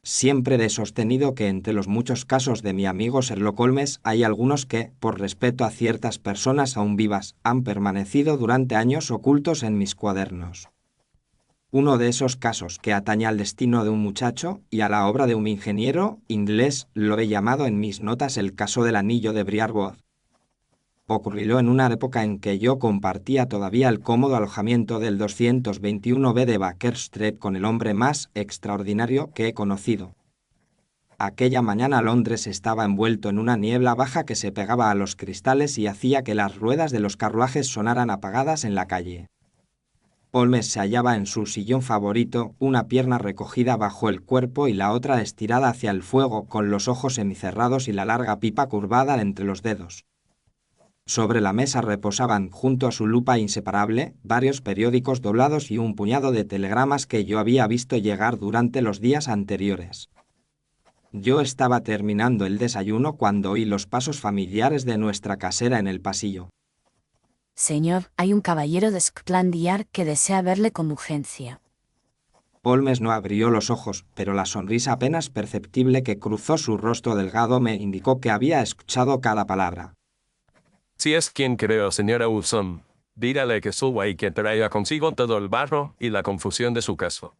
Siempre he sostenido que entre los muchos casos de mi amigo Sherlock Holmes hay algunos que, por respeto a ciertas personas aún vivas, han permanecido durante años ocultos en mis cuadernos. Uno de esos casos que atañe al destino de un muchacho y a la obra de un ingeniero inglés lo he llamado en mis notas el caso del anillo de Briarwood. Ocurrió en una época en que yo compartía todavía el cómodo alojamiento del 221B de Baker Street con el hombre más extraordinario que he conocido. Aquella mañana Londres estaba envuelto en una niebla baja que se pegaba a los cristales y hacía que las ruedas de los carruajes sonaran apagadas en la calle. Holmes se hallaba en su sillón favorito, una pierna recogida bajo el cuerpo y la otra estirada hacia el fuego, con los ojos semicerrados y la larga pipa curvada entre los dedos. Sobre la mesa reposaban, junto a su lupa inseparable, varios periódicos doblados y un puñado de telegramas que yo había visto llegar durante los días anteriores. Yo estaba terminando el desayuno cuando oí los pasos familiares de nuestra casera en el pasillo. Señor, hay un caballero de Scotland Yard que desea verle con urgencia. Holmes no abrió los ojos, pero la sonrisa apenas perceptible que cruzó su rostro delgado me indicó que había escuchado cada palabra. Si es quien creo, señora Wilson, dígale que suba y que traiga consigo todo el barro y la confusión de su caso.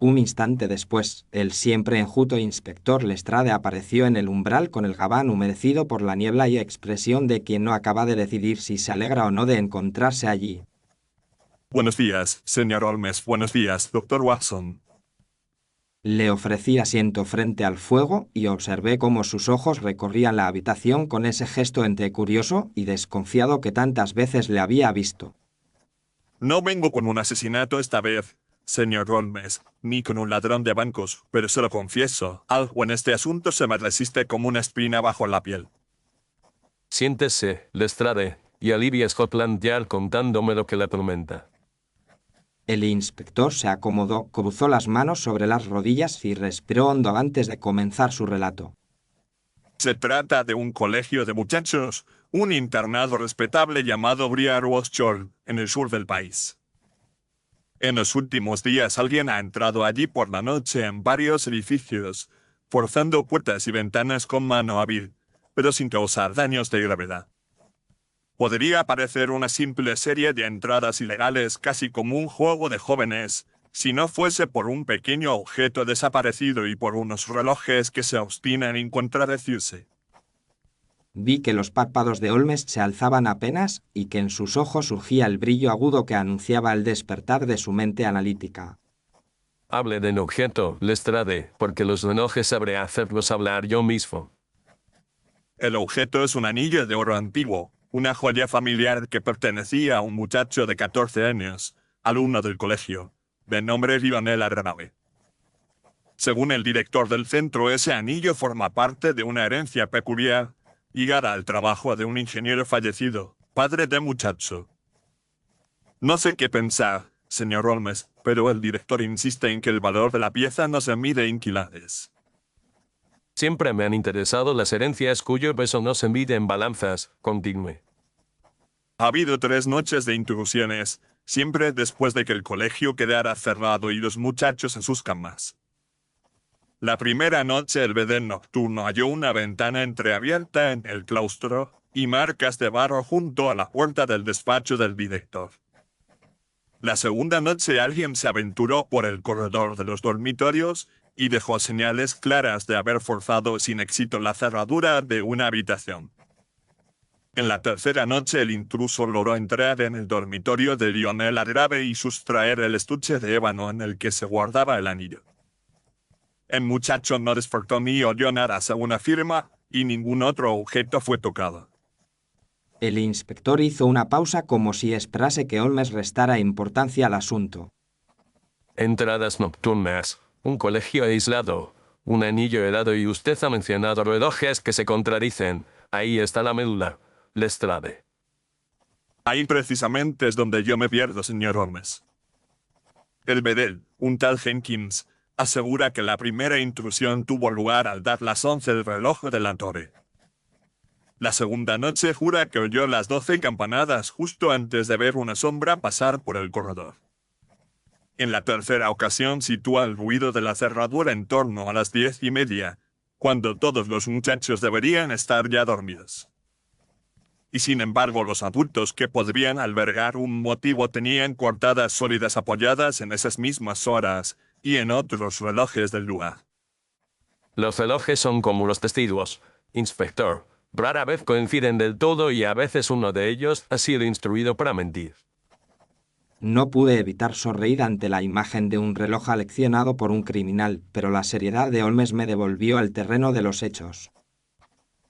Un instante después, el siempre enjuto inspector Lestrade apareció en el umbral con el gabán humedecido por la niebla y expresión de quien no acaba de decidir si se alegra o no de encontrarse allí. Buenos días, señor Holmes. Buenos días, doctor Watson. Le ofrecí asiento frente al fuego y observé cómo sus ojos recorrían la habitación con ese gesto entre curioso y desconfiado que tantas veces le había visto. No vengo con un asesinato esta vez, señor Holmes, ni con un ladrón de bancos, pero se lo confieso, algo en este asunto se me resiste como una espina bajo la piel. Siéntese, Lestrade, y alivie Scotland Yard contándome lo que le atormenta. El inspector se acomodó, cruzó las manos sobre las rodillas y respiró hondo antes de comenzar su relato. Se trata de un colegio de muchachos, un internado respetable llamado Briarwood School, en el sur del país. En los últimos días alguien ha entrado allí por la noche en varios edificios, forzando puertas y ventanas con mano hábil, pero sin causar daños de gravedad. Podría parecer una simple serie de entradas ilegales, casi como un juego de jóvenes, si no fuese por un pequeño objeto desaparecido y por unos relojes que se obstinan en contradecirse. Vi que los párpados de Holmes se alzaban apenas y que en sus ojos surgía el brillo agudo que anunciaba el despertar de su mente analítica. Hable del objeto, Lestrade, porque los relojes sabré hacerlos hablar yo mismo. El objeto es un anillo de oro antiguo, una joya familiar que pertenecía a un muchacho de 14 años, alumno del colegio, de nombre Lionel Arnave. Según el director del centro, ese anillo forma parte de una herencia peculiar, ligada al trabajo de un ingeniero fallecido, padre del muchacho. No sé qué pensar, señor Holmes, pero el director insiste en que el valor de la pieza no se mide en quilates. Siempre me han interesado las herencias cuyo peso no se mide en balanzas. Continúe. Ha habido 3 noches de intrusiones, siempre después de que el colegio quedara cerrado y los muchachos en sus camas. La primera noche el bedel nocturno halló una ventana entreabierta en el claustro y marcas de barro junto a la puerta del despacho del director. La segunda noche alguien se aventuró por el corredor de los dormitorios y dejó señales claras de haber forzado sin éxito la cerradura de una habitación. En la tercera noche el intruso logró entrar en el dormitorio de Lionel Arnave y sustraer el estuche de ébano en el que se guardaba el anillo. El muchacho no despertó ni oyó nada según afirma, y ningún otro objeto fue tocado. El inspector hizo una pausa como si esperase que Holmes restara importancia al asunto. Entradas nocturnas, un colegio aislado, un anillo helado y usted ha mencionado relojes que se contradicen. Ahí está la médula, Lestrade. Ahí precisamente es donde yo me pierdo, señor Holmes. El bedel, un tal Jenkins, asegura que la primera intrusión tuvo lugar al dar las 11 del reloj de la torre. La segunda noche jura que oyó las 12 campanadas justo antes de ver una sombra pasar por el corredor. En la tercera ocasión sitúa el ruido de la cerradura en torno a las 10:30, cuando todos los muchachos deberían estar ya dormidos. Y sin embargo los adultos que podrían albergar un motivo tenían coartadas sólidas apoyadas en esas mismas horas y en otros relojes del lugar. Los relojes son como los testigos, inspector. Rara vez coinciden del todo y a veces uno de ellos ha sido instruido para mentir. No pude evitar sonreír ante la imagen de un reloj aleccionado por un criminal, pero la seriedad de Holmes me devolvió al terreno de los hechos.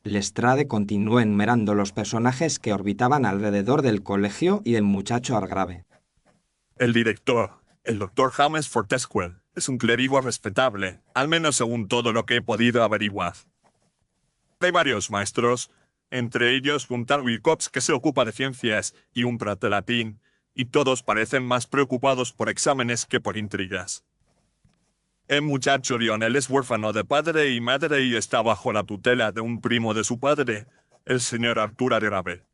Lestrade continuó enumerando los personajes que orbitaban alrededor del colegio y del muchacho Hargrave. El director, el Dr. James Fortescue, es un clérigo respetable, al menos según todo lo que he podido averiguar. Hay varios maestros, entre ellos un tal Wilcox que se ocupa de ciencias y un prat de latín, y todos parecen más preocupados por exámenes que por intrigas. El muchacho Lionel es huérfano de padre y madre y está bajo la tutela de un primo de su padre, el señor Arthur Hargrave.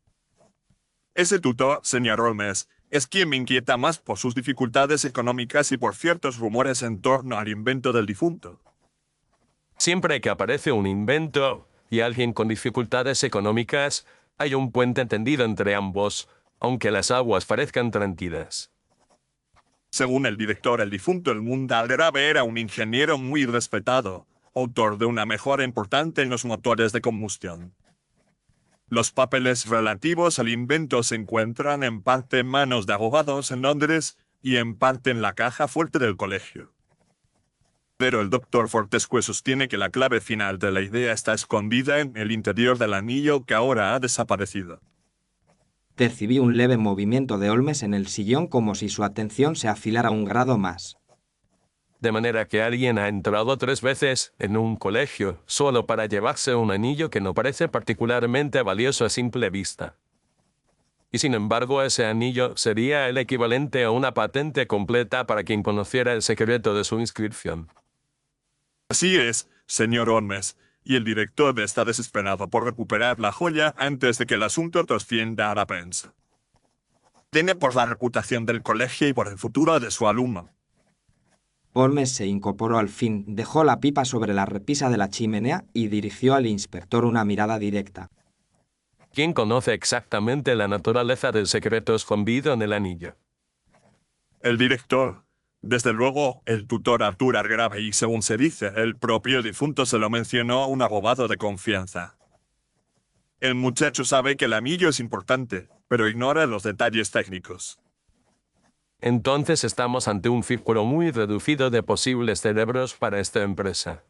Ese tutor, señor Holmes, es quien me inquieta más por sus dificultades económicas y por ciertos rumores en torno al invento del difunto. Siempre que aparece un invento y alguien con dificultades económicas, hay un puente tendido entre ambos, aunque las aguas parezcan tranquilas. Según el director, el difunto Edmund Hargrave era un ingeniero muy respetado, autor de una mejora importante en los motores de combustión. Los papeles relativos al invento se encuentran en parte en manos de abogados en Londres y en parte en la caja fuerte del colegio. Pero el Dr. Fortescue sostiene que la clave final de la idea está escondida en el interior del anillo que ahora ha desaparecido. Percibí un leve movimiento de Holmes en el sillón como si su atención se afilara un grado más. De manera que alguien ha entrado 3 veces en un colegio solo para llevarse un anillo que no parece particularmente valioso a simple vista. Y sin embargo, ese anillo sería el equivalente a una patente completa para quien conociera el secreto de su inscripción. Así es, señor Holmes, y el director está desesperado por recuperar la joya antes de que el asunto trascienda a la prensa. Tiene por la reputación del colegio y por el futuro de su alumno. Holmes se incorporó al fin, dejó la pipa sobre la repisa de la chimenea y dirigió al inspector una mirada directa. ¿Quién conoce exactamente la naturaleza del secreto escondido en el anillo? El director. Desde luego, el tutor Arthur Hargrave y, según se dice, el propio difunto se lo mencionó a un abogado de confianza. El muchacho sabe que el anillo es importante, pero ignora los detalles técnicos. Entonces estamos ante un círculo muy reducido de posibles cerebros para esta empresa.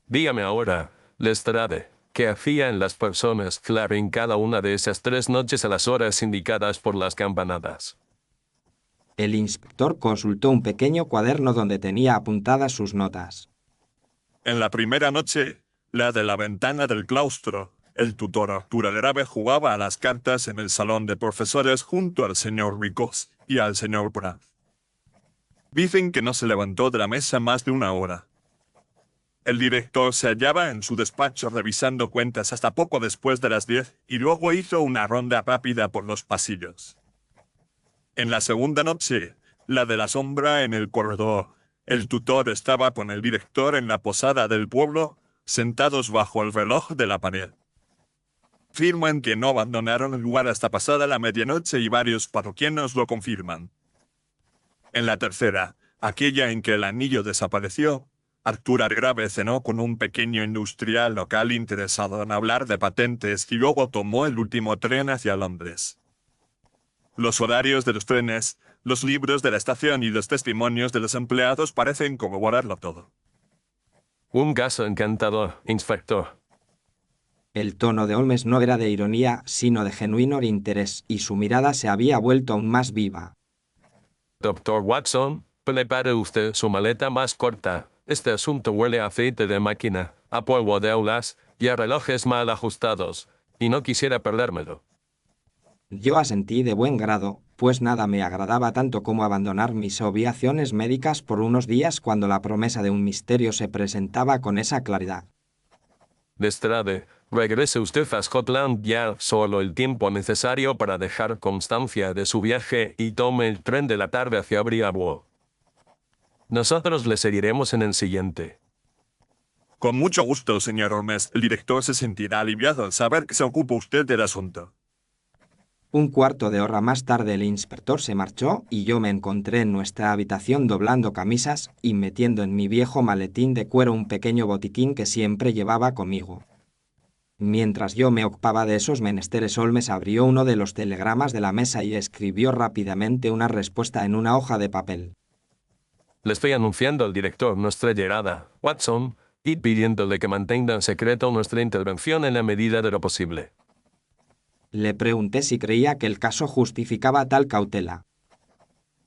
Dígame ahora, Lestrade, ¿qué hacía en las personas clave en cada una de esas 3 noches a las horas indicadas por las campanadas? El inspector consultó un pequeño cuaderno donde tenía apuntadas sus notas. En la primera noche, la de la ventana del claustro, el tutor Arthur Hargrave jugaba a las cartas en el salón de profesores junto al señor Wilcox y al señor Pratt. Dicen que no se levantó de la mesa más de 1 hora. El director se hallaba en su despacho revisando cuentas hasta poco después de las 10 y luego hizo una ronda rápida por los pasillos. En la segunda noche, la de la sombra en el corredor, el tutor estaba con el director en la posada del pueblo, sentados bajo el reloj de la pared. Afirman que no abandonaron el lugar hasta pasada la medianoche y varios parroquianos lo confirman. En la tercera, aquella en que el anillo desapareció, Arthur Hargrave cenó con un pequeño industrial local interesado en hablar de patentes y luego tomó el último tren hacia Londres. Los horarios de los trenes, los libros de la estación y los testimonios de los empleados parecen corroborarlo todo. Un caso encantador, inspector. El tono de Holmes no era de ironía, sino de genuino interés, y su mirada se había vuelto aún más viva. Dr. Watson, prepare usted su maleta más corta. Este asunto huele a aceite de máquina, a polvo de aulas y a relojes mal ajustados, y no quisiera perdérmelo. Yo asentí de buen grado, pues nada me agradaba tanto como abandonar mis obligaciones médicas por unos días cuando la promesa de un misterio se presentaba con esa claridad. Lestrade, regrese usted a Scotland ya solo el tiempo necesario para dejar constancia de su viaje y tome el tren de la tarde hacia Briarwood. Nosotros le seguiremos en el siguiente. Con mucho gusto, señor Holmes. El director se sentirá aliviado al saber que se ocupa usted del asunto. Un cuarto de hora más tarde el inspector se marchó y yo me encontré en nuestra habitación doblando camisas y metiendo en mi viejo maletín de cuero un pequeño botiquín que siempre llevaba conmigo. Mientras yo me ocupaba de esos menesteres, Holmes abrió uno de los telegramas de la mesa y escribió rápidamente una respuesta en una hoja de papel. Le estoy anunciando al director nuestra llegada, Watson, y pidiéndole que mantenga en secreto nuestra intervención en la medida de lo posible. Le pregunté si creía que el caso justificaba tal cautela.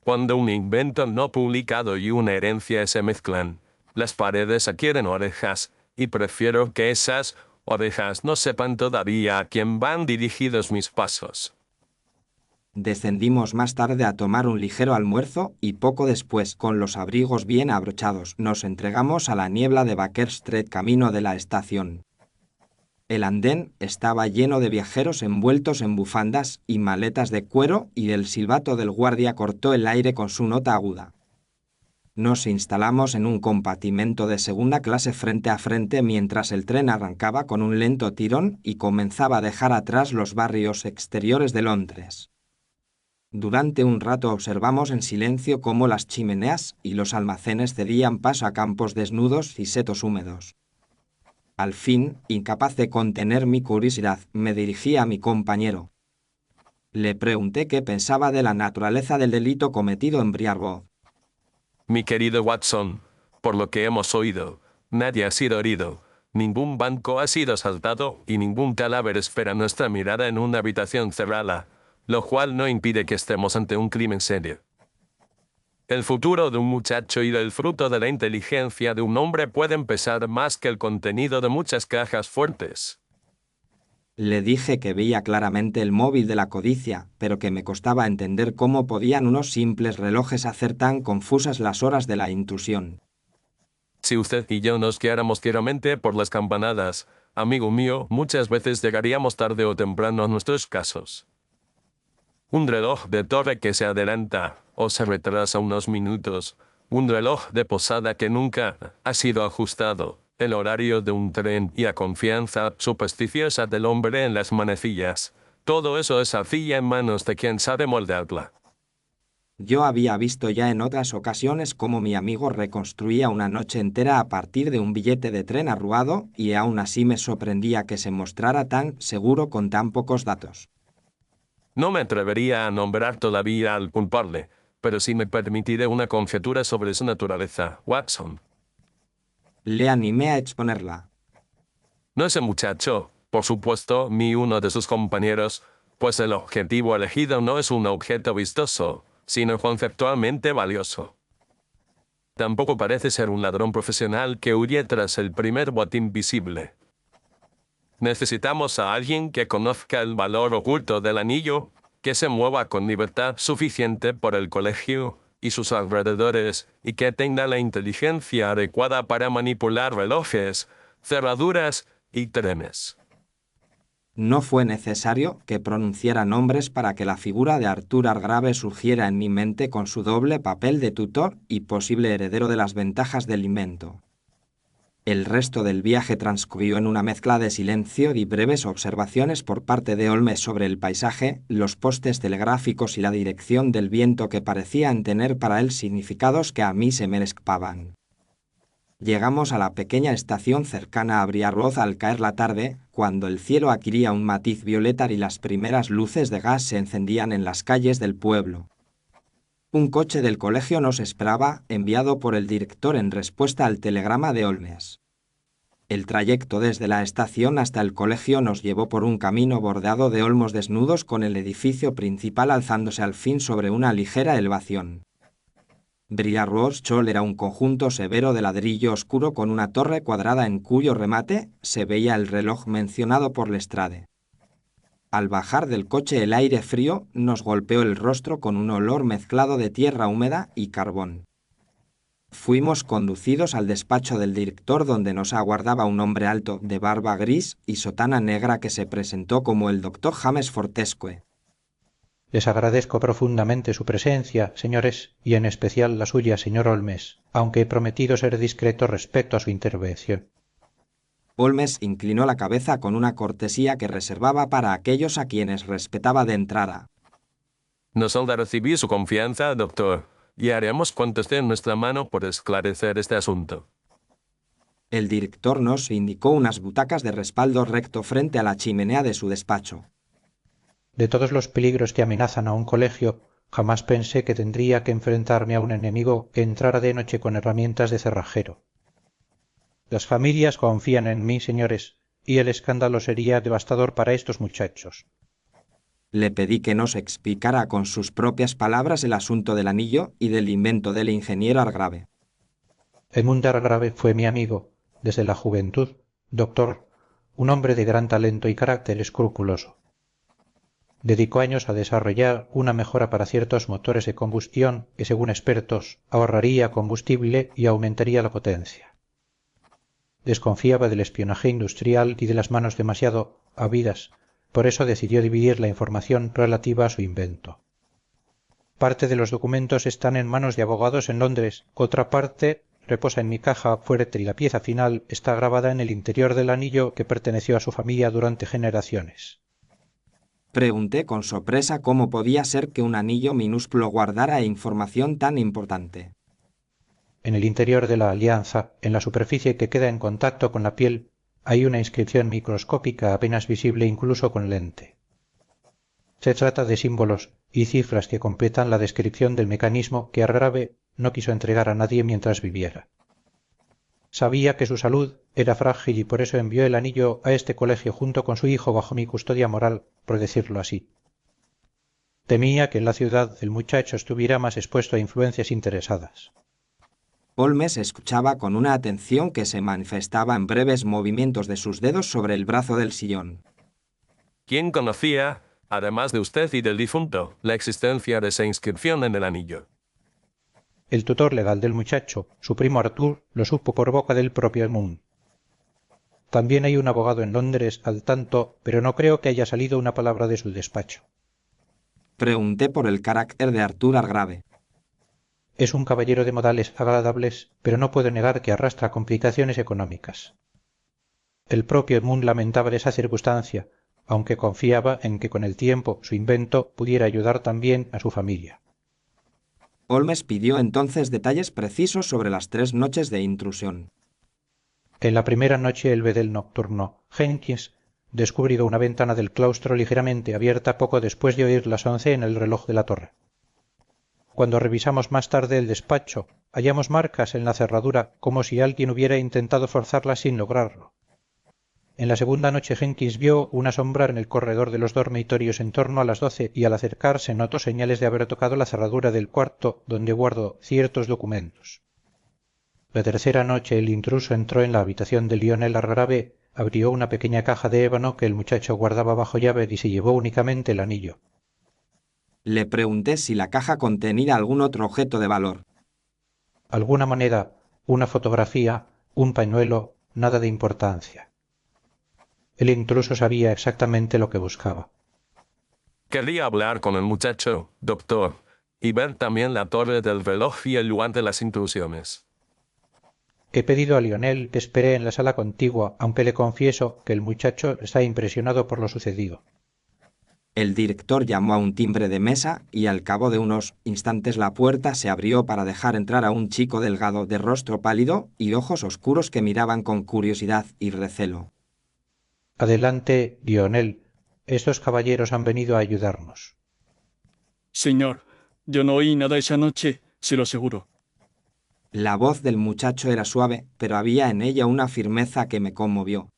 Cuando un invento no publicado y una herencia se mezclan, las paredes adquieren orejas, y prefiero que esas orejas no sepan todavía a quién van dirigidos mis pasos. Descendimos más tarde a tomar un ligero almuerzo y poco después, con los abrigos bien abrochados, nos entregamos a la niebla de Baker Street camino de la estación. El andén estaba lleno de viajeros envueltos en bufandas y maletas de cuero y el silbato del guardia cortó el aire con su nota aguda. Nos instalamos en un compartimento de segunda clase frente a frente mientras el tren arrancaba con un lento tirón y comenzaba a dejar atrás los barrios exteriores de Londres. Durante un rato observamos en silencio cómo las chimeneas y los almacenes cedían paso a campos desnudos y setos húmedos. Al fin, incapaz de contener mi curiosidad, me dirigí a mi compañero. Le pregunté qué pensaba de la naturaleza del delito cometido en Briarwood. Mi querido Watson, por lo que hemos oído, nadie ha sido herido, ningún banco ha sido asaltado y ningún cadáver espera nuestra mirada en una habitación cerrada, lo cual no impide que estemos ante un crimen serio. El futuro de un muchacho y el fruto de la inteligencia de un hombre pueden pesar más que el contenido de muchas cajas fuertes. Le dije que veía claramente el móvil de la codicia, pero que me costaba entender cómo podían unos simples relojes hacer tan confusas las horas de la intrusión. Si usted y yo nos guiáramos ciegamente por las campanadas, amigo mío, muchas veces llegaríamos tarde o temprano a nuestros casos. Un reloj de torre que se adelanta o se retrasa unos minutos, un reloj de posada que nunca ha sido ajustado, el horario de un tren y la confianza supersticiosa del hombre en las manecillas. Todo eso es arcilla en manos de quien sabe moldearla. Yo había visto ya en otras ocasiones cómo mi amigo reconstruía una noche entera a partir de un billete de tren arrugado y aún así me sorprendía que se mostrara tan seguro con tan pocos datos. No me atrevería a nombrar todavía al culpable, pero sí me permitiré una conjetura sobre su naturaleza, Watson. Le animé a exponerla. No ese muchacho, por supuesto, ni uno de sus compañeros, pues el objetivo elegido no es un objeto vistoso, sino conceptualmente valioso. Tampoco parece ser un ladrón profesional que huye tras el primer botín visible. Necesitamos a alguien que conozca el valor oculto del anillo, que se mueva con libertad suficiente por el colegio y sus alrededores y que tenga la inteligencia adecuada para manipular relojes, cerraduras y trenes. No fue necesario que pronunciara nombres para que la figura de Arthur Argrave surgiera en mi mente con su doble papel de tutor y posible heredero de las ventajas del invento. El resto del viaje transcurrió en una mezcla de silencio y breves observaciones por parte de Holmes sobre el paisaje, los postes telegráficos y la dirección del viento que parecían tener para él significados que a mí se me escapaban. Llegamos a la pequeña estación cercana a Briarwood al caer la tarde, cuando el cielo adquiría un matiz violeta y las primeras luces de gas se encendían en las calles del pueblo. Un coche del colegio nos esperaba, enviado por el director en respuesta al telegrama de Holmes. El trayecto desde la estación hasta el colegio nos llevó por un camino bordeado de olmos desnudos con el edificio principal alzándose al fin sobre una ligera elevación. Briarwood School era un conjunto severo de ladrillo oscuro con una torre cuadrada en cuyo remate se veía el reloj mencionado por Lestrade. Al bajar del coche el aire frío nos golpeó el rostro con un olor mezclado de tierra húmeda y carbón. Fuimos conducidos al despacho del director donde nos aguardaba un hombre alto de barba gris y sotana negra que se presentó como el doctor James Fortescue. Les agradezco profundamente su presencia, señores, y en especial la suya, señor Holmes, aunque he prometido ser discreto respecto a su intervención. Holmes inclinó la cabeza con una cortesía que reservaba para aquellos a quienes respetaba de entrada. Nos holga recibir su confianza, doctor, y haremos cuanto esté en nuestra mano por esclarecer este asunto. El director nos indicó unas butacas de respaldo recto frente a la chimenea de su despacho. De todos los peligros que amenazan a un colegio, jamás pensé que tendría que enfrentarme a un enemigo que entrara de noche con herramientas de cerrajero. Las familias confían en mí, señores, y el escándalo sería devastador para estos muchachos. Le pedí que nos explicara con sus propias palabras el asunto del anillo y del invento del ingeniero Hargrave. Edmund Hargrave fue mi amigo, desde la juventud, doctor, un hombre de gran talento y carácter escrupuloso. Dedicó años a desarrollar una mejora para ciertos motores de combustión que, según expertos, ahorraría combustible y aumentaría la potencia. Desconfiaba del espionaje industrial y de las manos demasiado habidas, por eso decidió dividir la información relativa a su invento. Parte de los documentos están en manos de abogados en Londres, otra parte reposa en mi caja fuerte y la pieza final está grabada en el interior del anillo que perteneció a su familia durante generaciones. Pregunté con sorpresa cómo podía ser que un anillo minúsculo guardara información tan importante. En el interior de la alianza, en la superficie que queda en contacto con la piel, hay una inscripción microscópica apenas visible incluso con lente. Se trata de símbolos y cifras que completan la descripción del mecanismo que Hargrave no quiso entregar a nadie mientras viviera. Sabía que su salud era frágil y por eso envió el anillo a este colegio junto con su hijo bajo mi custodia moral, por decirlo así. Temía que en la ciudad el muchacho estuviera más expuesto a influencias interesadas. Holmes escuchaba con una atención que se manifestaba en breves movimientos de sus dedos sobre el brazo del sillón. ¿Quién conocía, además de usted y del difunto, la existencia de esa inscripción en el anillo? El tutor legal del muchacho, su primo Arthur, lo supo por boca del propio Edmund. También hay un abogado en Londres al tanto, pero no creo que haya salido una palabra de su despacho. Pregunté por el carácter de Arthur Hargrave. Es un caballero de modales agradables, pero no puedo negar que arrastra complicaciones económicas. El propio Edmund lamentaba esa circunstancia, aunque confiaba en que con el tiempo su invento pudiera ayudar también a su familia. Holmes pidió entonces detalles precisos sobre las 3 noches de intrusión. En la primera noche el bedel nocturno, Jenkins, descubrió una ventana del claustro ligeramente abierta poco después de oír las 11 en el reloj de la torre. Cuando revisamos más tarde el despacho, hallamos marcas en la cerradura como si alguien hubiera intentado forzarla sin lograrlo. En la segunda noche Jenkins vio una sombra en el corredor de los dormitorios en torno a las 12 y al acercarse notó señales de haber tocado la cerradura del cuarto donde guardo ciertos documentos. La tercera noche el intruso entró en la habitación de Lionel Hargrave, abrió una pequeña caja de ébano que el muchacho guardaba bajo llave y se llevó únicamente el anillo. Le pregunté si la caja contenía algún otro objeto de valor. Alguna moneda, una fotografía, un pañuelo, nada de importancia. El intruso sabía exactamente lo que buscaba. Quería hablar con el muchacho, doctor, y ver también la torre del reloj y el lugar de las intrusiones. He pedido a Lionel que espere en la sala contigua, aunque le confieso que el muchacho está impresionado por lo sucedido. El director llamó a un timbre de mesa y al cabo de unos instantes la puerta se abrió para dejar entrar a un chico delgado de rostro pálido y ojos oscuros que miraban con curiosidad y recelo. Adelante, Lionel. Estos caballeros han venido a ayudarnos. Señor, yo no oí nada esa noche, se lo aseguro. La voz del muchacho era suave, pero había en ella una firmeza que me conmovió.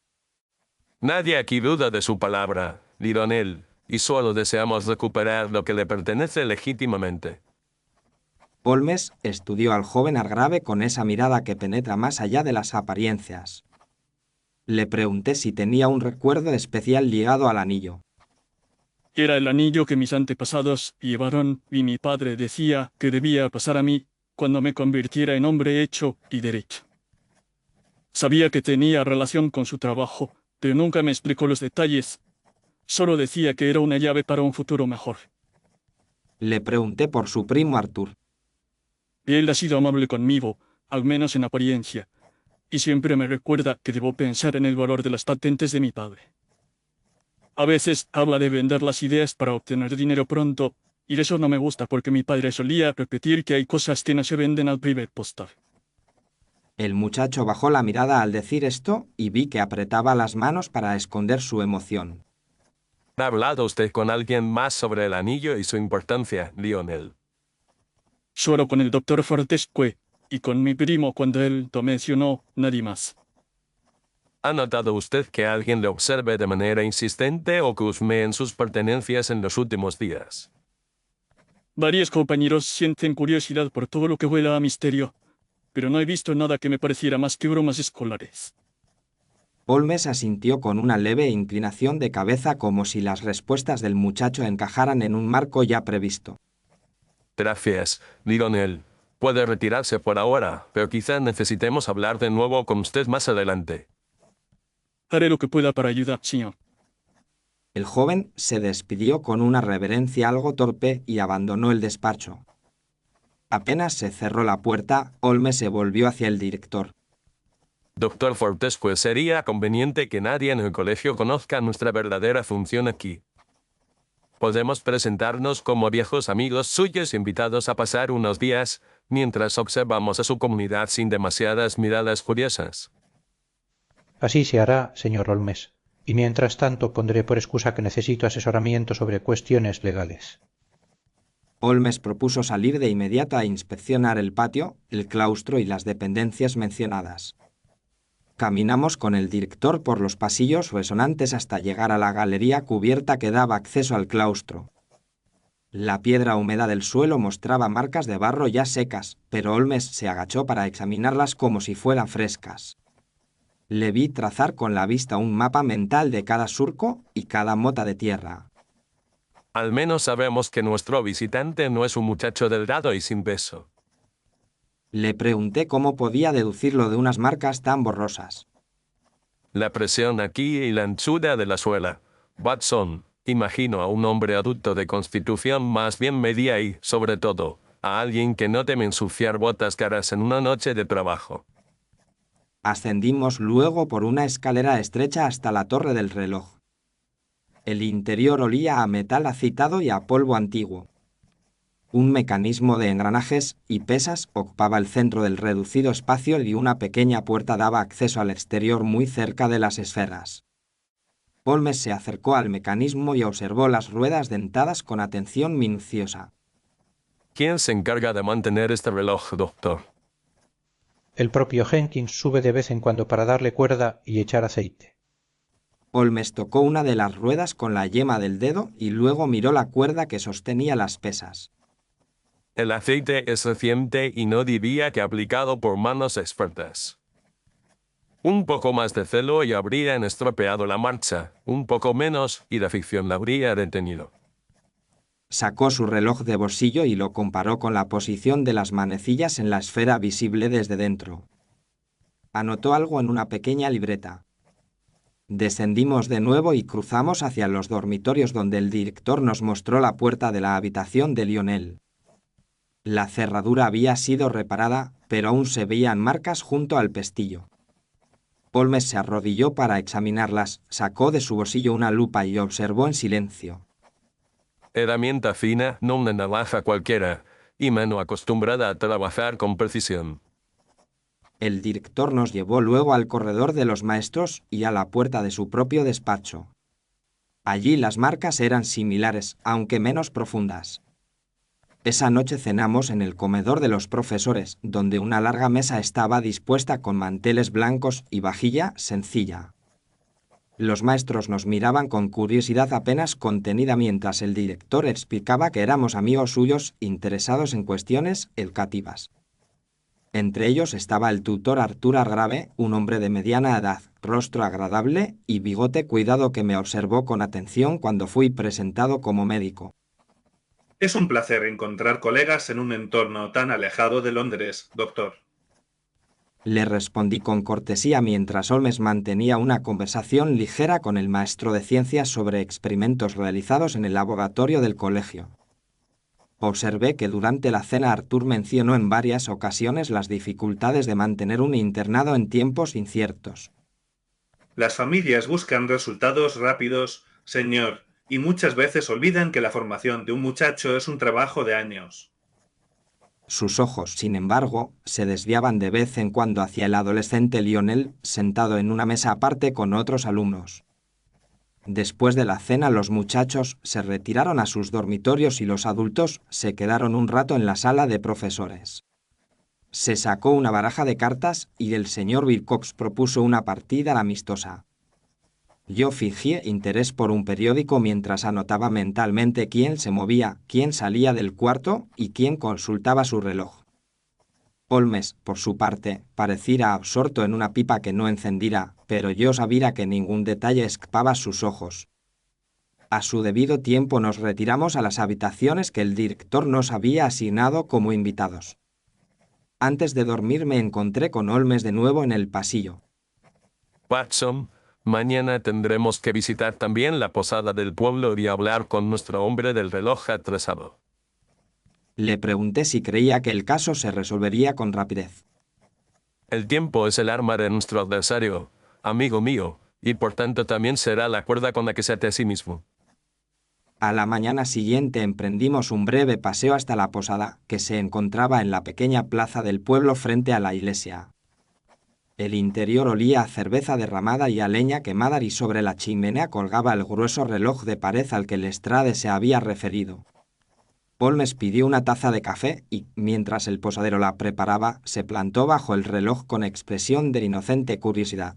Nadie aquí duda de su palabra, Lionel, y solo deseamos recuperar lo que le pertenece legítimamente. Holmes estudió al joven Hargrave con esa mirada que penetra más allá de las apariencias. Le pregunté si tenía un recuerdo especial ligado al anillo. Era el anillo que mis antepasados llevaron y mi padre decía que debía pasar a mí cuando me convirtiera en hombre hecho y derecho. Sabía que tenía relación con su trabajo, pero nunca me explicó los detalles. Solo decía que era una llave para un futuro mejor. Le pregunté por su primo Arthur. Él ha sido amable conmigo, al menos en apariencia, y siempre me recuerda que debo pensar en el valor de las patentes de mi padre. A veces habla de vender las ideas para obtener dinero pronto, y eso no me gusta porque mi padre solía repetir que hay cosas que no se venden al primer postal. El muchacho bajó la mirada al decir esto y vi que apretaba las manos para esconder su emoción. ¿Ha hablado usted con alguien más sobre el anillo y su importancia, Lionel? Solo con el doctor Fortescue y con mi primo cuando él lo mencionó, nadie más. ¿Ha notado usted que alguien le observe de manera insistente o que husmee sus pertenencias en los últimos días? Varios compañeros sienten curiosidad por todo lo que huela a misterio, pero no he visto nada que me pareciera más que bromas escolares. Holmes asintió con una leve inclinación de cabeza como si las respuestas del muchacho encajaran en un marco ya previsto. Gracias, Lionel. Puede retirarse por ahora, pero quizá necesitemos hablar de nuevo con usted más adelante. Haré lo que pueda para ayudar, señor. El joven se despidió con una reverencia algo torpe y abandonó el despacho. Apenas se cerró la puerta, Holmes se volvió hacia el director. Doctor Fortescue, sería conveniente que nadie en el colegio conozca nuestra verdadera función aquí. Podemos presentarnos como viejos amigos suyos invitados a pasar unos días mientras observamos a su comunidad sin demasiadas miradas curiosas. Así se hará, señor Holmes, y mientras tanto pondré por excusa que necesito asesoramiento sobre cuestiones legales. Holmes propuso salir de inmediato a inspeccionar el patio, el claustro y las dependencias mencionadas. Caminamos con el director por los pasillos resonantes hasta llegar a la galería cubierta que daba acceso al claustro. La piedra húmeda del suelo mostraba marcas de barro ya secas, pero Holmes se agachó para examinarlas como si fueran frescas. Le vi trazar con la vista un mapa mental de cada surco y cada mota de tierra. Al menos sabemos que nuestro visitante no es un muchacho delgado y sin beso. Le pregunté cómo podía deducirlo de unas marcas tan borrosas. La presión aquí y la anchura de la suela. Watson, imagino a un hombre adulto de constitución más bien media y, sobre todo, a alguien que no teme ensuciar botas caras en una noche de trabajo. Ascendimos luego por una escalera estrecha hasta la torre del reloj. El interior olía a metal acitado y a polvo antiguo. Un mecanismo de engranajes y pesas ocupaba el centro del reducido espacio y una pequeña puerta daba acceso al exterior muy cerca de las esferas. Holmes se acercó al mecanismo y observó las ruedas dentadas con atención minuciosa. ¿Quién se encarga de mantener este reloj, doctor? El propio Jenkins sube de vez en cuando para darle cuerda y echar aceite. Holmes tocó una de las ruedas con la yema del dedo y luego miró la cuerda que sostenía las pesas. El aceite es reciente y no diría que aplicado por manos expertas. Un poco más de celo y habrían estropeado la marcha, un poco menos y la fricción la habría detenido. Sacó su reloj de bolsillo y lo comparó con la posición de las manecillas en la esfera visible desde dentro. Anotó algo en una pequeña libreta. Descendimos de nuevo y cruzamos hacia los dormitorios donde el director nos mostró la puerta de la habitación de Lionel. La cerradura había sido reparada, pero aún se veían marcas junto al pestillo. Holmes se arrodilló para examinarlas, sacó de su bolsillo una lupa y observó en silencio. Herramienta fina, no una navaja cualquiera, y mano acostumbrada a trabajar con precisión. El director nos llevó luego al corredor de los maestros y a la puerta de su propio despacho. Allí las marcas eran similares, aunque menos profundas. Esa noche cenamos en el comedor de los profesores, donde una larga mesa estaba dispuesta con manteles blancos y vajilla sencilla. Los maestros nos miraban con curiosidad apenas contenida mientras el director explicaba que éramos amigos suyos interesados en cuestiones educativas. Entre ellos estaba el tutor Arthur Argrave, un hombre de mediana edad, rostro agradable y bigote cuidado que me observó con atención cuando fui presentado como médico. Es un placer encontrar colegas en un entorno tan alejado de Londres, doctor. Le respondí con cortesía mientras Holmes mantenía una conversación ligera con el maestro de ciencias sobre experimentos realizados en el laboratorio del colegio. Observé que durante la cena Arthur mencionó en varias ocasiones las dificultades de mantener un internado en tiempos inciertos. Las familias buscan resultados rápidos, señor, y muchas veces olvidan que la formación de un muchacho es un trabajo de años. Sus ojos, sin embargo, se desviaban de vez en cuando hacia el adolescente Lionel, sentado en una mesa aparte con otros alumnos. Después de la cena, los muchachos se retiraron a sus dormitorios y los adultos se quedaron un rato en la sala de profesores. Se sacó una baraja de cartas y el señor Wilcox propuso una partida amistosa. Yo fingí interés por un periódico mientras anotaba mentalmente quién se movía, quién salía del cuarto y quién consultaba su reloj. Holmes, por su parte, parecía absorto en una pipa que no encendiera, pero yo sabía que ningún detalle escapaba a sus ojos. A su debido tiempo nos retiramos a las habitaciones que el director nos había asignado como invitados. Antes de dormir me encontré con Holmes de nuevo en el pasillo. Watson, mañana tendremos que visitar también la posada del pueblo y hablar con nuestro hombre del reloj atrasado. Le pregunté si creía que el caso se resolvería con rapidez. El tiempo es el arma de nuestro adversario, amigo mío, y por tanto también será la cuerda con la que se ate a sí mismo. A la mañana siguiente emprendimos un breve paseo hasta la posada, que se encontraba en la pequeña plaza del pueblo frente a la iglesia. El interior olía a cerveza derramada y a leña quemada y sobre la chimenea colgaba el grueso reloj de pared al que Lestrade se había referido. Holmes pidió una taza de café y, mientras el posadero la preparaba, se plantó bajo el reloj con expresión de inocente curiosidad.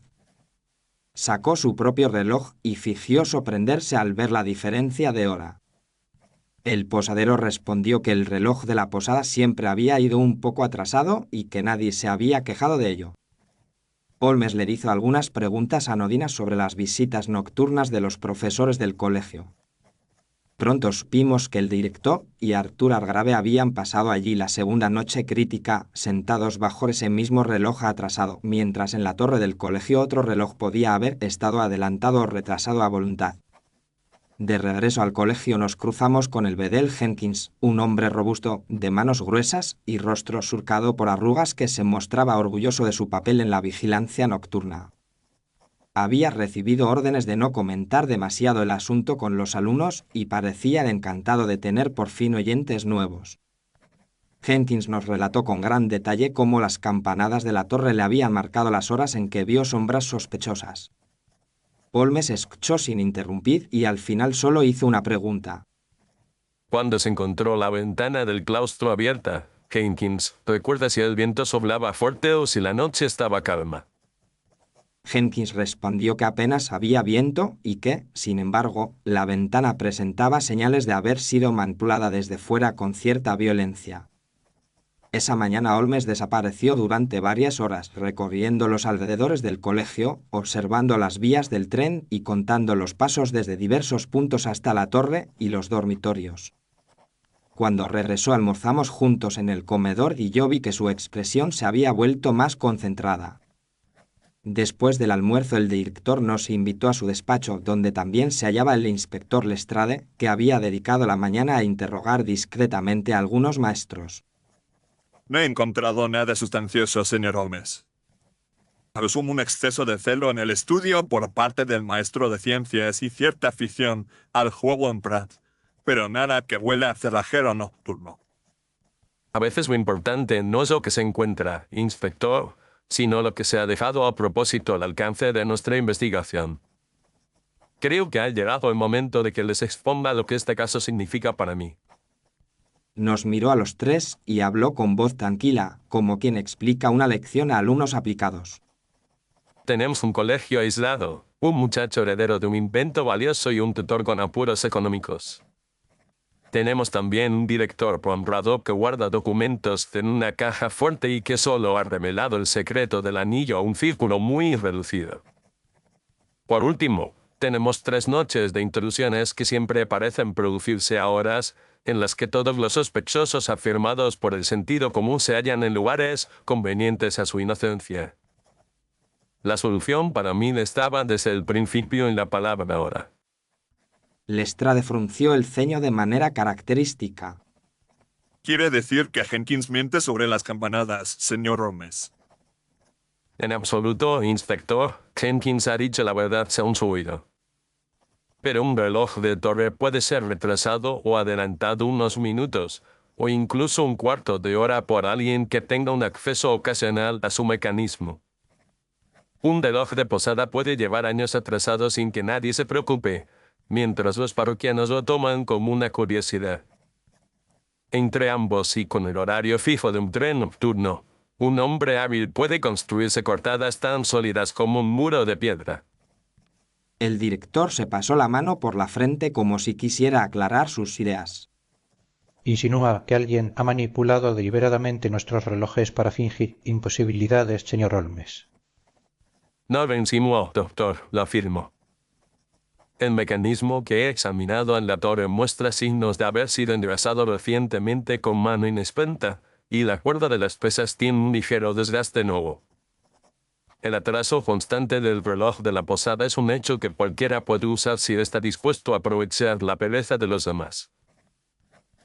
Sacó su propio reloj y fingió sorprenderse al ver la diferencia de hora. El posadero respondió que el reloj de la posada siempre había ido un poco atrasado y que nadie se había quejado de ello. Holmes le hizo algunas preguntas anodinas sobre las visitas nocturnas de los profesores del colegio. Pronto supimos que el director y Arthur Hargrave habían pasado allí la segunda noche crítica, sentados bajo ese mismo reloj atrasado, mientras en la torre del colegio otro reloj podía haber estado adelantado o retrasado a voluntad. De regreso al colegio nos cruzamos con el bedel Jenkins, un hombre robusto, de manos gruesas y rostro surcado por arrugas que se mostraba orgulloso de su papel en la vigilancia nocturna. Había recibido órdenes de no comentar demasiado el asunto con los alumnos y parecía encantado de tener por fin oyentes nuevos. Jenkins nos relató con gran detalle cómo las campanadas de la torre le habían marcado las horas en que vio sombras sospechosas. Holmes escuchó sin interrumpir y al final solo hizo una pregunta. Cuando se encontró la ventana del claustro abierta, Jenkins, ¿recuerda si el viento soplaba fuerte o si la noche estaba calma? Jenkins respondió que apenas había viento y que, sin embargo, la ventana presentaba señales de haber sido manipulada desde fuera con cierta violencia. Esa mañana Holmes desapareció durante varias horas recorriendo los alrededores del colegio, observando las vías del tren y contando los pasos desde diversos puntos hasta la torre y los dormitorios. Cuando regresó almorzamos juntos en el comedor y yo vi que su expresión se había vuelto más concentrada. Después del almuerzo el director nos invitó a su despacho, donde también se hallaba el inspector Lestrade, que había dedicado la mañana a interrogar discretamente a algunos maestros. No he encontrado nada sustancioso, señor Holmes. Asumo un exceso de celo en el estudio por parte del maestro de ciencias y cierta afición al juego en Pratt, pero nada que huela a cerrajero nocturno. A veces lo importante no es lo que se encuentra, inspector, sino lo que se ha dejado a propósito al alcance de nuestra investigación. Creo que ha llegado el momento de que les exponga lo que este caso significa para mí. Nos miró a los tres y habló con voz tranquila, como quien explica una lección a alumnos aplicados. Tenemos un colegio aislado, un muchacho heredero de un invento valioso y un tutor con apuros económicos. Tenemos también un director honrado que guarda documentos en una caja fuerte y que solo ha revelado el secreto del anillo a un círculo muy reducido. Por último, tenemos 3 noches de intrusiones que siempre parecen producirse a horas en las que todos los sospechosos afirmados por el sentido común se hallan en lugares convenientes a su inocencia. La solución para mí estaba desde el principio en la palabra hora. Lestrade frunció el ceño de manera característica. Quiere decir que Jenkins miente sobre las campanadas, señor Holmes. En absoluto, inspector, Jenkins ha dicho la verdad según su oído. Pero un reloj de torre puede ser retrasado o adelantado unos minutos, o incluso un cuarto de hora por alguien que tenga un acceso ocasional a su mecanismo. Un reloj de posada puede llevar años atrasado sin que nadie se preocupe, mientras los parroquianos lo toman como una curiosidad. Entre ambos y con el horario fijo de un tren nocturno, un hombre hábil puede construirse cortadas tan sólidas como un muro de piedra. El director se pasó la mano por la frente como si quisiera aclarar sus ideas. Insinúa que alguien ha manipulado deliberadamente nuestros relojes para fingir imposibilidades, señor Holmes. No lo insinuó, doctor, lo afirmo. El mecanismo que he examinado en la torre muestra signos de haber sido engrasado recientemente con mano inexperta, y la cuerda de las pesas tiene un ligero desgaste nuevo. El atraso constante del reloj de la posada es un hecho que cualquiera puede usar si está dispuesto a aprovechar la pereza de los demás.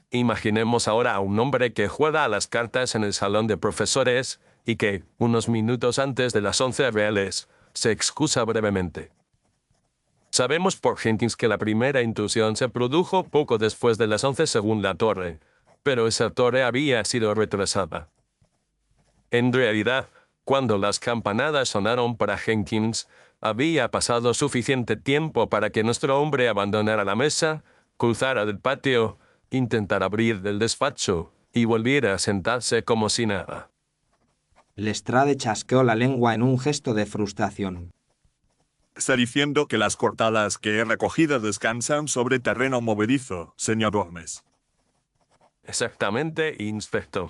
Imaginemos ahora a un hombre que juega a las cartas en el salón de profesores y que, unos minutos antes de las 11 reales, se excusa brevemente. Sabemos por Jenkins que la primera intrusión se produjo poco después de las 11 según la torre, pero esa torre había sido retrasada. En realidad, cuando las campanadas sonaron para Jenkins, había pasado suficiente tiempo para que nuestro hombre abandonara la mesa, cruzara el patio, intentara abrir el despacho y volviera a sentarse como si nada. Lestrade chasqueó la lengua en un gesto de frustración. Está diciendo que las cortadas que he recogido descansan sobre terreno movedizo, señor Holmes. Exactamente, inspector.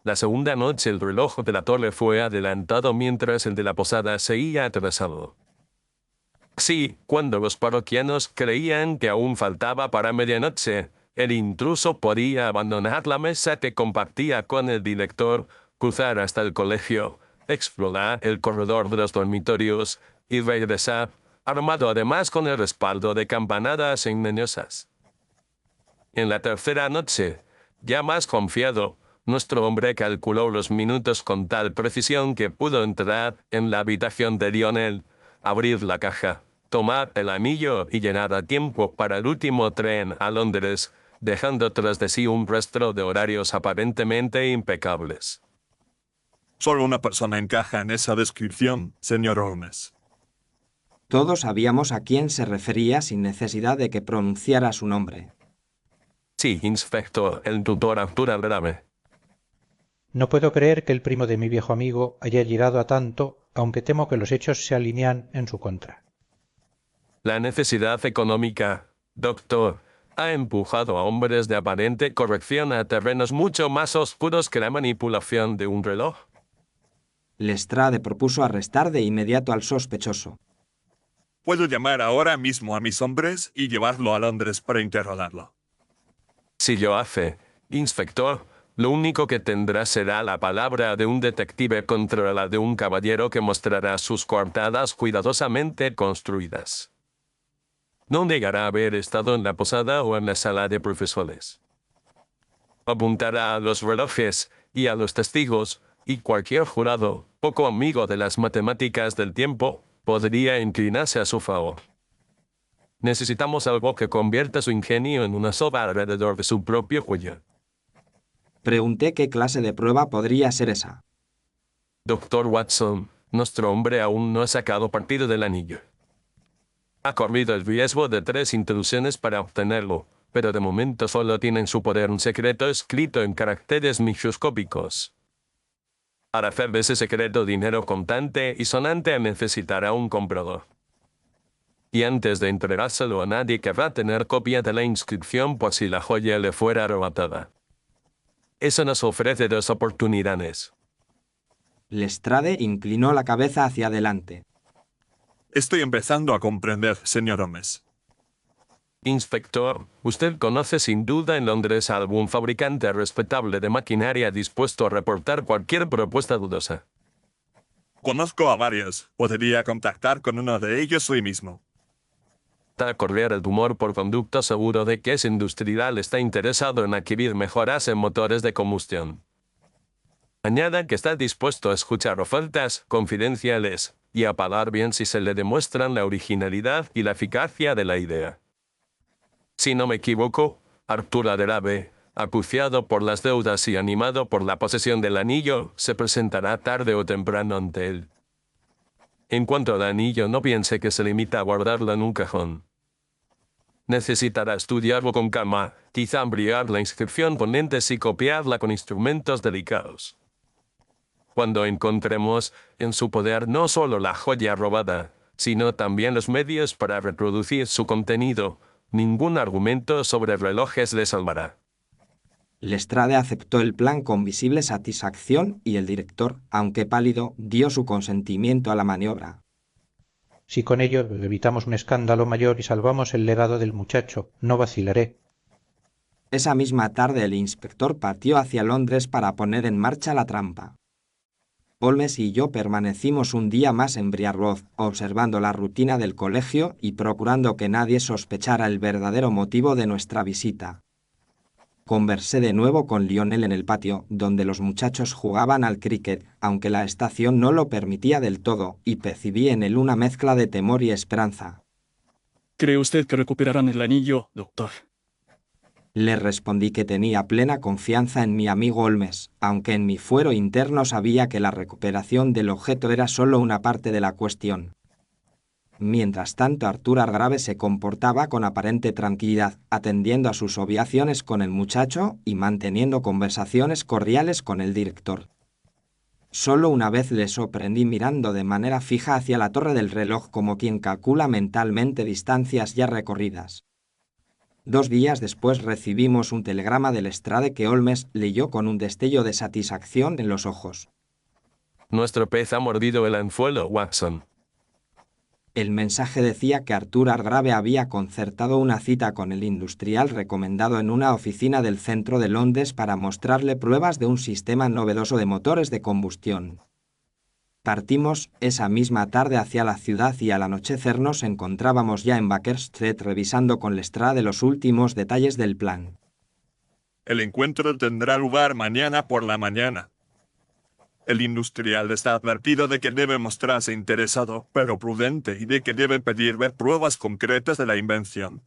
La segunda noche el reloj de la torre fue adelantado mientras el de la posada seguía atrasado. Sí, cuando los parroquianos creían que aún faltaba para medianoche, el intruso podía abandonar la mesa que compartía con el director, cruzar hasta el colegio, explorar el corredor de los dormitorios y regresar, armado además con el respaldo de campanadas ingeniosas. En la tercera noche, ya más confiado, nuestro hombre calculó los minutos con tal precisión que pudo entrar en la habitación de Lionel, abrir la caja, tomar el anillo y llegar a tiempo para el último tren a Londres, dejando tras de sí un rastro de horarios aparentemente impecables. Solo una persona encaja en esa descripción, señor Holmes. Todos sabíamos a quién se refería sin necesidad de que pronunciara su nombre. Sí, inspector, el tutor Arthur Algrave. No puedo creer que el primo de mi viejo amigo haya llegado a tanto, aunque temo que los hechos se alinean en su contra. La necesidad económica, doctor, ha empujado a hombres de aparente corrección a terrenos mucho más oscuros que la manipulación de un reloj. Lestrade propuso arrestar de inmediato al sospechoso. Puedo llamar ahora mismo a mis hombres y llevarlo a Londres para interrogarlo. Si lo hace, inspector, lo único que tendrá será la palabra de un detective contra la de un caballero que mostrará sus coartadas cuidadosamente construidas. No negará haber estado en la posada o en la sala de profesores. Apuntará a los relojes y a los testigos, y cualquier jurado, poco amigo de las matemáticas del tiempo, podría inclinarse a su favor. Necesitamos algo que convierta su ingenio en una soga alrededor de su propio cuello. Pregunté qué clase de prueba podría ser esa. Doctor Watson, nuestro hombre aún no ha sacado partido del anillo. Ha corrido el riesgo de 3 intrusiones para obtenerlo, pero de momento solo tiene en su poder un secreto escrito en caracteres microscópicos. Para hacer de ese secreto dinero contante y sonante necesitará un comprador. Y antes de entregárselo a nadie querrá tener copia de la inscripción por si la joya le fuera arrebatada. Eso nos ofrece 2 oportunidades. Lestrade inclinó la cabeza hacia adelante. Estoy empezando a comprender, señor Holmes. Inspector, usted conoce sin duda en Londres a algún fabricante respetable de maquinaria dispuesto a reportar cualquier propuesta dudosa. Conozco a varios. Podría contactar con uno de ellos hoy mismo. a correr el rumor por conducto seguro de que ese industrial está interesado en adquirir mejoras en motores de combustión. Añada que está dispuesto a escuchar ofertas confidenciales y a pagar bien si se le demuestran la originalidad y la eficacia de la idea. Si no me equivoco, Arthur Grave, acuciado por las deudas y animado por la posesión del anillo, se presentará tarde o temprano ante él. En cuanto al anillo, no piense que se limita a guardarlo en un cajón. Necesitará estudiarlo con calma, quizá ampliar la inscripción con lentes y copiarla con instrumentos delicados. Cuando encontremos en su poder no solo la joya robada, sino también los medios para reproducir su contenido, ningún argumento sobre relojes le salvará. Lestrade aceptó el plan con visible satisfacción y el director, aunque pálido, dio su consentimiento a la maniobra. Si con ello evitamos un escándalo mayor y salvamos el legado del muchacho, no vacilaré. Esa misma tarde el inspector partió hacia Londres para poner en marcha la trampa. Holmes y yo permanecimos un día más en Briarwood, observando la rutina del colegio y procurando que nadie sospechara el verdadero motivo de nuestra visita. Conversé de nuevo con Lionel en el patio, donde los muchachos jugaban al cricket, aunque la estación no lo permitía del todo, y percibí en él una mezcla de temor y esperanza. ¿Cree usted que recuperarán el anillo, doctor? Le respondí que tenía plena confianza en mi amigo Holmes, aunque en mi fuero interno sabía que la recuperación del objeto era solo una parte de la cuestión. Mientras tanto, Arthur Grave se comportaba con aparente tranquilidad, atendiendo a sus obligaciones con el muchacho y manteniendo conversaciones cordiales con el director. Solo una vez le sorprendí mirando de manera fija hacia la torre del reloj como quien calcula mentalmente distancias ya recorridas. 2 días después recibimos un telegrama de Lestrade que Holmes leyó con un destello de satisfacción en los ojos. Nuestro pez ha mordido el anzuelo, Watson. El mensaje decía que Arthur Grave había concertado una cita con el industrial recomendado en una oficina del centro de Londres para mostrarle pruebas de un sistema novedoso de motores de combustión. Partimos esa misma tarde hacia la ciudad y al anochecer nos encontrábamos ya en Baker Street revisando con Lestrade los últimos detalles del plan. El encuentro tendrá lugar mañana por la mañana. El industrial está advertido de que debe mostrarse interesado, pero prudente, y de que debe pedir ver pruebas concretas de la invención.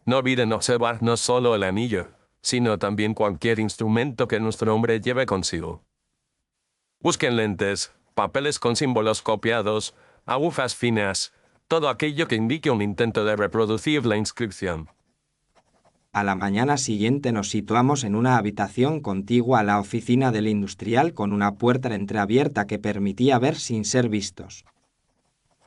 No olviden observar no solo el anillo, sino también cualquier instrumento que nuestro hombre lleve consigo. Busquen lentes, papeles con símbolos copiados, agufas finas, todo aquello que indique un intento de reproducir la inscripción. A la mañana siguiente nos situamos en una habitación contigua a la oficina del industrial con una puerta entreabierta que permitía ver sin ser vistos.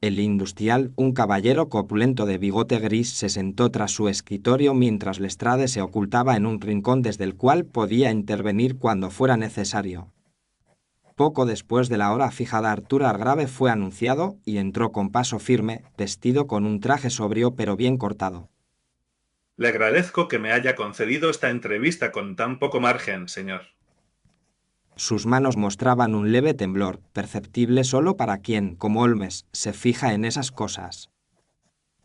El industrial, un caballero corpulento de bigote gris, se sentó tras su escritorio mientras Lestrade se ocultaba en un rincón desde el cual podía intervenir cuando fuera necesario. Poco después de la hora fijada, Arthur Grave fue anunciado y entró con paso firme, vestido con un traje sobrio pero bien cortado. Le agradezco que me haya concedido esta entrevista con tan poco margen, señor. Sus manos mostraban un leve temblor, perceptible solo para quien, como Holmes, se fija en esas cosas.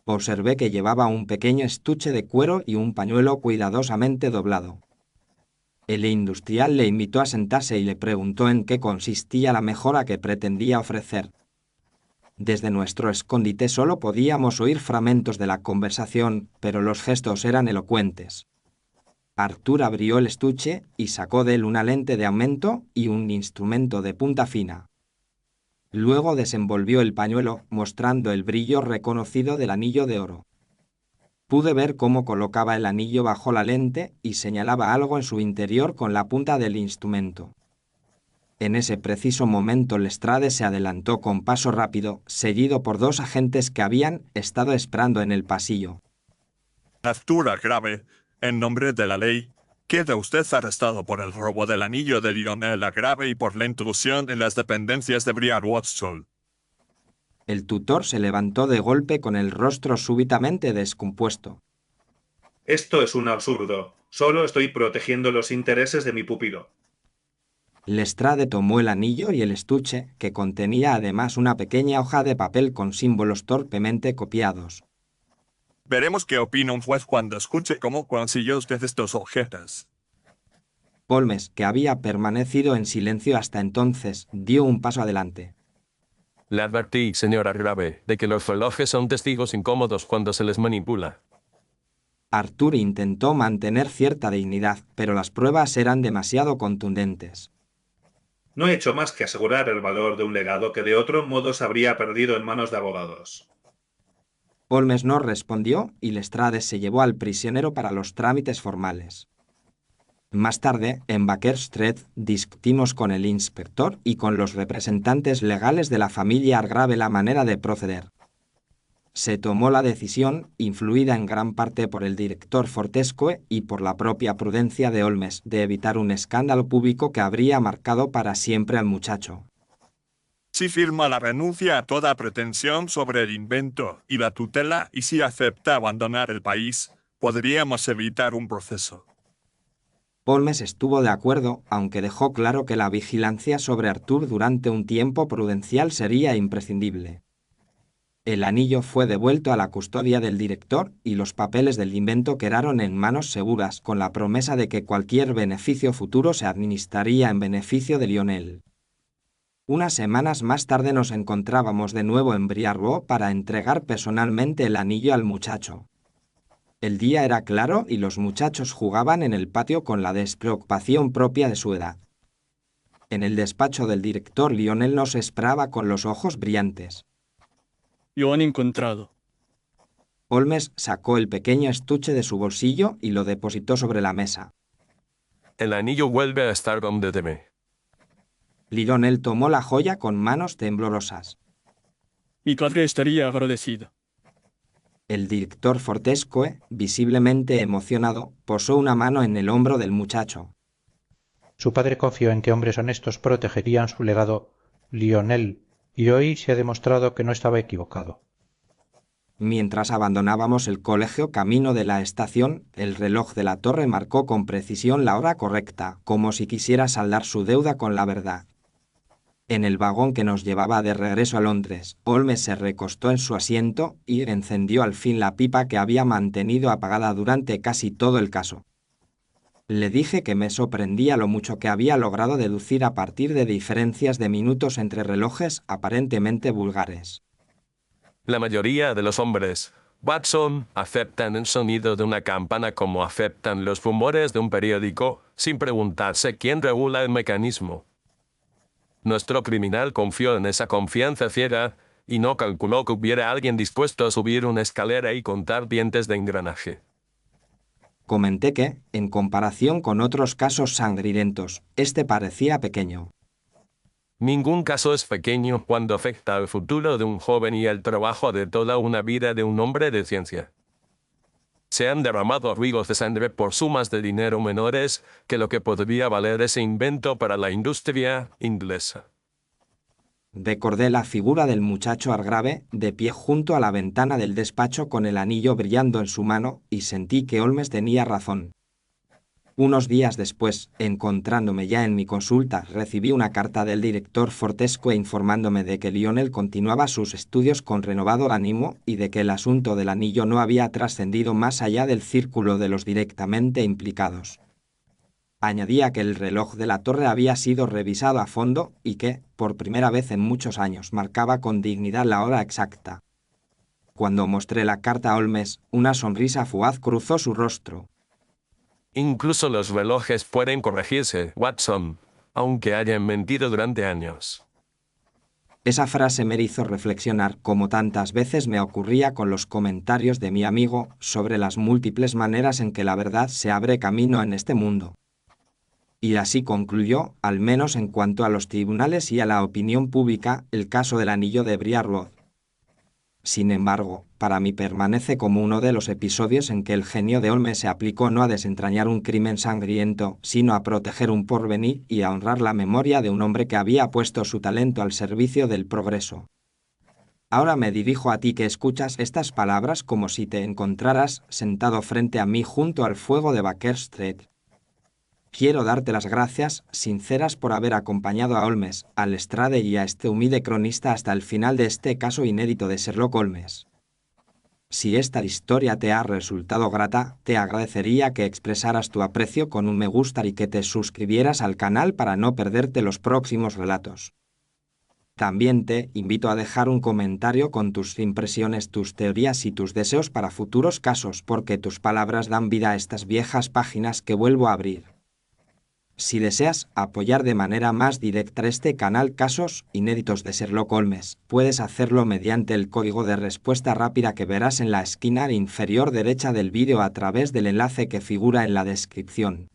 Observé que llevaba un pequeño estuche de cuero y un pañuelo cuidadosamente doblado. El industrial le invitó a sentarse y le preguntó en qué consistía la mejora que pretendía ofrecer. Desde nuestro escondite solo podíamos oír fragmentos de la conversación, pero los gestos eran elocuentes. Arthur abrió el estuche y sacó de él una lente de aumento y un instrumento de punta fina. Luego desenvolvió el pañuelo, mostrando el brillo reconocido del anillo de oro. Pude ver cómo colocaba el anillo bajo la lente y señalaba algo en su interior con la punta del instrumento. En ese preciso momento Lestrade se adelantó con paso rápido, seguido por 2 agentes que habían estado esperando en el pasillo. Arthur Grave, en nombre de la ley, queda usted arrestado por el robo del anillo de Lionel Grave y por la intrusión en las dependencias de Briarwood. El tutor se levantó de golpe con el rostro súbitamente descompuesto. Esto es un absurdo. Solo estoy protegiendo los intereses de mi pupilo. Lestrade tomó el anillo y el estuche, que contenía además una pequeña hoja de papel con símbolos torpemente copiados. Veremos qué opina un juez cuando escuche cómo consiguió usted estos objetos. Holmes, que había permanecido en silencio hasta entonces, dio un paso adelante. Le advertí, señora Grave, de que los relojes son testigos incómodos cuando se les manipula. Arthur intentó mantener cierta dignidad, pero las pruebas eran demasiado contundentes. No he hecho más que asegurar el valor de un legado que de otro modo se habría perdido en manos de abogados. Holmes no respondió y Lestrade se llevó al prisionero para los trámites formales. Más tarde, en Baker Street, discutimos con el inspector y con los representantes legales de la familia Argrave la manera de proceder. Se tomó la decisión, influida en gran parte por el director Fortescue y por la propia prudencia de Holmes, de evitar un escándalo público que habría marcado para siempre al muchacho. Si firma la renuncia a toda pretensión sobre el invento y la tutela y si acepta abandonar el país, podríamos evitar un proceso. Holmes estuvo de acuerdo, aunque dejó claro que la vigilancia sobre Arthur durante un tiempo prudencial sería imprescindible. El anillo fue devuelto a la custodia del director y los papeles del invento quedaron en manos seguras, con la promesa de que cualquier beneficio futuro se administraría en beneficio de Lionel. Unas semanas más tarde nos encontrábamos de nuevo en Briarwood para entregar personalmente el anillo al muchacho. El día era claro y los muchachos jugaban en el patio con la despreocupación propia de su edad. En el despacho del director Lionel nos esperaba con los ojos brillantes. Lo han encontrado. Holmes sacó el pequeño estuche de su bolsillo y lo depositó sobre la mesa. El anillo vuelve a estar donde debe. Lionel tomó la joya con manos temblorosas. Mi padre estaría agradecido. El director Fortescue, visiblemente emocionado, posó una mano en el hombro del muchacho. Su padre confió en que hombres honestos protegerían su legado, Lionel, y hoy se ha demostrado que no estaba equivocado. Mientras abandonábamos el colegio camino de la estación, el reloj de la torre marcó con precisión la hora correcta, como si quisiera saldar su deuda con la verdad. En el vagón que nos llevaba de regreso a Londres, Holmes se recostó en su asiento y encendió al fin la pipa que había mantenido apagada durante casi todo el caso. Le dije que me sorprendía lo mucho que había logrado deducir a partir de diferencias de minutos entre relojes aparentemente vulgares. La mayoría de los hombres, Watson, aceptan el sonido de una campana como aceptan los rumores de un periódico, sin preguntarse quién regula el mecanismo. Nuestro criminal confió en esa confianza ciega y no calculó que hubiera alguien dispuesto a subir una escalera y contar dientes de engranaje. Comenté que, en comparación con otros casos sangrientos, este parecía pequeño. Ningún caso es pequeño cuando afecta al futuro de un joven y el trabajo de toda una vida de un hombre de ciencia. Se han derramado ríos de sangre por sumas de dinero menores que lo que podría valer ese invento para la industria inglesa. Recordé la figura del muchacho Argrave, de pie junto a la ventana del despacho con el anillo brillando en su mano, y sentí que Holmes tenía razón. Unos días después, encontrándome ya en mi consulta, recibí una carta del director Fortescue informándome de que Lionel continuaba sus estudios con renovado ánimo y de que el asunto del anillo no había trascendido más allá del círculo de los directamente implicados. Añadía que el reloj de la torre había sido revisado a fondo y que, por primera vez en muchos años, marcaba con dignidad la hora exacta. Cuando mostré la carta a Holmes, una sonrisa fugaz cruzó su rostro. Incluso los relojes pueden corregirse, Watson, aunque hayan mentido durante años. Esa frase me hizo reflexionar, como tantas veces me ocurría con los comentarios de mi amigo, sobre las múltiples maneras en que la verdad se abre camino en este mundo. Y así concluyó, al menos en cuanto a los tribunales y a la opinión pública, el caso del anillo de Briarwood. Sin embargo, para mí permanece como uno de los episodios en que el genio de Holmes se aplicó no a desentrañar un crimen sangriento, sino a proteger un porvenir y a honrar la memoria de un hombre que había puesto su talento al servicio del progreso. Ahora me dirijo a ti que escuchas estas palabras como si te encontraras sentado frente a mí junto al fuego de Baker Street. Quiero darte las gracias sinceras por haber acompañado a Holmes, a Lestrade y a este humilde cronista hasta el final de este caso inédito de Sherlock Holmes. Si esta historia te ha resultado grata, te agradecería que expresaras tu aprecio con un me gusta y que te suscribieras al canal para no perderte los próximos relatos. También te invito a dejar un comentario con tus impresiones, tus teorías y tus deseos para futuros casos, porque tus palabras dan vida a estas viejas páginas que vuelvo a abrir. Si deseas apoyar de manera más directa este canal Casos Inéditos de Sherlock Holmes, puedes hacerlo mediante el código de respuesta rápida que verás en la esquina inferior derecha del vídeo a través del enlace que figura en la descripción.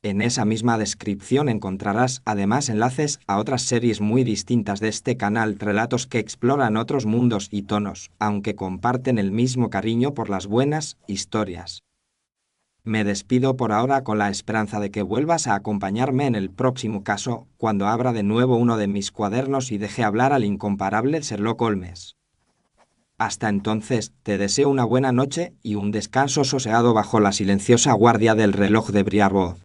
En esa misma descripción encontrarás además enlaces a otras series muy distintas de este canal, relatos que exploran otros mundos y tonos, aunque comparten el mismo cariño por las buenas historias. Me despido por ahora con la esperanza de que vuelvas a acompañarme en el próximo caso, cuando abra de nuevo uno de mis cuadernos y deje hablar al incomparable Sherlock Holmes. Hasta entonces, te deseo una buena noche y un descanso sosegado bajo la silenciosa guardia del reloj de Briarwood.